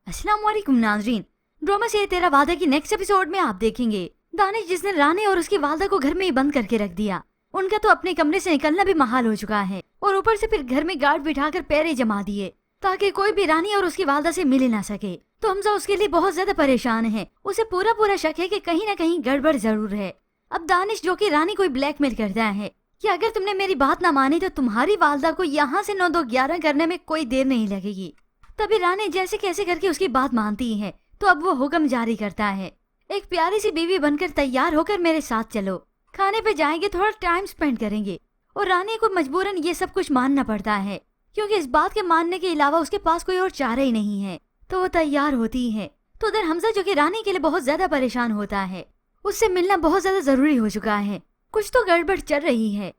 अस्सलाम वालेकुम नाज़रीन, ड्रामा से तेरा वादा की नेक्स्ट एपिसोड में आप देखेंगे दानिश जिसने रानी और उसकी वालदा को घर में ही बंद करके रख दिया। उनका तो अपने कमरे से निकलना भी महाल हो चुका है और ऊपर से फिर घर में गार्ड बिठाकर पैरे जमा दिए ताकि कोई भी रानी और उसकी वालदा से मिल ना सके। तो हमजा उसके लिए बहुत ज्यादा परेशान है। उसे पूरा शक है कि कहीं ना कहीं गड़बड़ जरूर है। अब दानिश जो कि रानी को ब्लैकमेल करता है कि अगर तुमने मेरी बात ना मानी तो तुम्हारी वालदा को यहाँ से 9-2-11 करने में कोई देर नहीं लगेगी। तभी रानी जैसे कैसे करके उसकी बात मानती है तो अब वो हुक्म जारी करता है, एक प्यारी सी बीवी बनकर तैयार होकर मेरे साथ चलो, खाने पे जाएंगे, थोड़ा टाइम स्पेंड करेंगे। और रानी को मजबूरन ये सब कुछ मानना पड़ता है क्योंकि इस बात के मानने के अलावा उसके पास कोई और चारा ही नहीं है। तो वो तैयार होती है। तो उधर हमजा जो कि रानी के लिए बहुत ज्यादा परेशान होता है, उससे मिलना बहुत ज्यादा जरूरी हो चुका है, कुछ तो गड़बड़ चल रही है।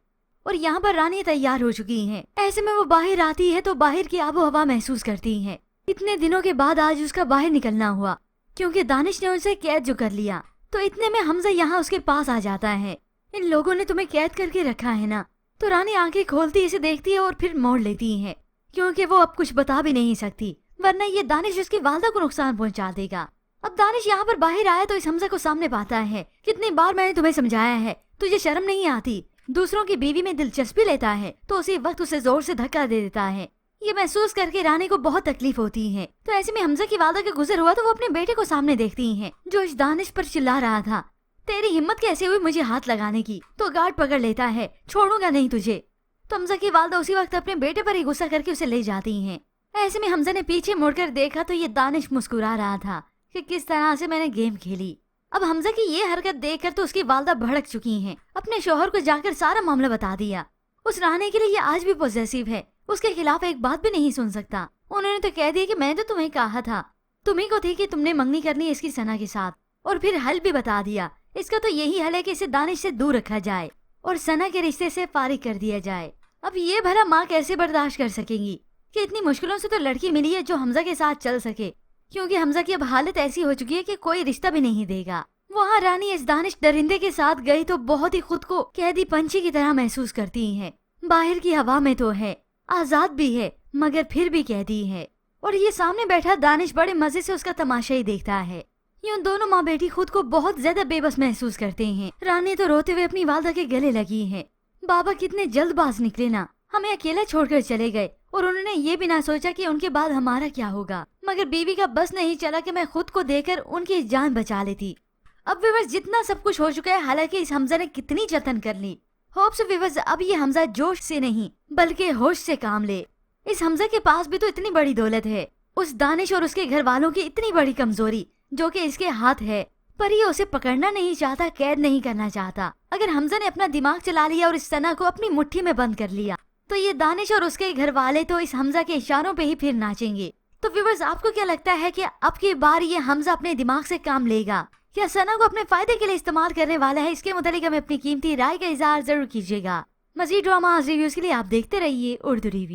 और यहाँ पर रानी तैयार हो चुकी है। ऐसे में वो बाहर आती है तो बाहर की आबो हवा महसूस करती है। इतने दिनों के बाद आज उसका बाहर निकलना हुआ क्योंकि दानिश ने उसे कैद जो कर लिया। तो इतने में हमजा यहाँ उसके पास आ जाता है। इन लोगों ने तुम्हें कैद करके रखा है ना। तो रानी आंखें खोलती इसे देखती है और फिर मोड़ लेती है क्योंकि वो अब कुछ बता भी नहीं सकती, वरना ये दानिश उसकी वालदा को नुकसान पहुंचा देगा। अब दानिश यहाँ पर बाहर आया तो इस हमजा को सामने पाता है। कितनी बार मैंने तुम्हें समझाया है, तुझे शर्म नहीं आती, दूसरों की बीवी में दिलचस्पी लेता है। तो उसी वक्त उसे जोर से धक्का दे देता है। ये महसूस करके रानी को बहुत तकलीफ होती है। तो ऐसे में हमजा की वालदा के गुजर हुआ तो वो अपने बेटे को सामने देखती हैं जो इस दानिश पर चिल्ला रहा था, तेरी हिम्मत कैसे हुई मुझे हाथ लगाने की। तो गार्ड पकड़ लेता है, छोड़ूंगा नहीं तुझे। तो हमजा की वालदा उसी वक्त अपने बेटे पर ही गुस्सा करके उसे ले जाती है। ऐसे में हमजा ने पीछे मुड़कर देखा तो ये दानिश मुस्कुरा रहा था कि किस तरह से मैंने गेम खेली। अब हमजा की ये हरकत देखकर तो उसकी वालदा भड़क चुकी हैं। अपने शोहर को जाकर सारा मामला बता दिया। उस रानी के लिए ये आज भी पॉजेसिव है, उसके खिलाफ एक बात भी नहीं सुन सकता। उन्होंने तो कह दिया कि मैंने तो तुम्हें कहा था, तुम्ही को थी कि तुमने मंगनी करनी है इसकी सना के साथ। और फिर हल भी बता दिया, इसका तो यही हल है कि इसे दानिश से दूर रखा जाए और सना के रिश्ते से फारिग कर दिया जाए। अब ये भला माँ कैसे बर्दाश्त कर सकेंगी कि इतनी मुश्किलों से तो लड़की मिली है जो हमजा के साथ चल सके, क्योंकि हमजा की अब हालत ऐसी हो चुकी है कि कोई रिश्ता भी नहीं देगा। वहाँ रानी इस दानिश दरिंदे के साथ गई तो बहुत ही खुद को कैदी पंछी की तरह महसूस करती है। बाहर की हवा में तो है, आजाद भी है, मगर फिर भी कैदी है। और ये सामने बैठा दानिश बड़े मजे से उसका तमाशा ही देखता है। यूं दोनों माँ बेटी खुद को बहुत ज्यादा बेबस महसूस करते हैं। रानी तो रोते हुए अपनी वालदा के गले लगी है। बाबा कितने जल्दबाज निकले ना, हमें अकेला छोड़कर चले गए और उन्होंने ये भी ना सोचा कि उनके बाद हमारा क्या होगा। मगर बीवी का बस नहीं चला कि मैं खुद को देकर उनकी जान बचा लेती। अब विवश जितना सब कुछ हो चुका है, हालांकि इस हमजा ने कितनी जतन कर ली। होप्स विवश अब ये हमजा जोश से नहीं बल्कि होश से काम ले। इस हमजा के पास भी तो इतनी बड़ी दौलत है, उस दानिश और उसके घर वालों की इतनी बड़ी कमजोरी जो कि इसके हाथ है, पर ये उसे पकड़ना नहीं चाहता, कैद नहीं करना चाहता। अगर हमजा ने अपना दिमाग चला लिया और इस सना को अपनी मुट्ठी में बंद कर लिया तो ये दानिश और उसके घर वाले तो इस हमजा के इशारों पे ही फिर नाचेंगे। तो व्यूअर्स, आपको क्या लगता है कि अब की बार ये हमजा अपने दिमाग से काम लेगा या सना को अपने फायदे के लिए इस्तेमाल करने वाला है? इसके मुतालिक हमें अपनी कीमती राय का इज़हार जरूर कीजिएगा। मज़ीद ड्रामा रिव्यूज के लिए आप देखते रहिए उर्दू रिव्यू।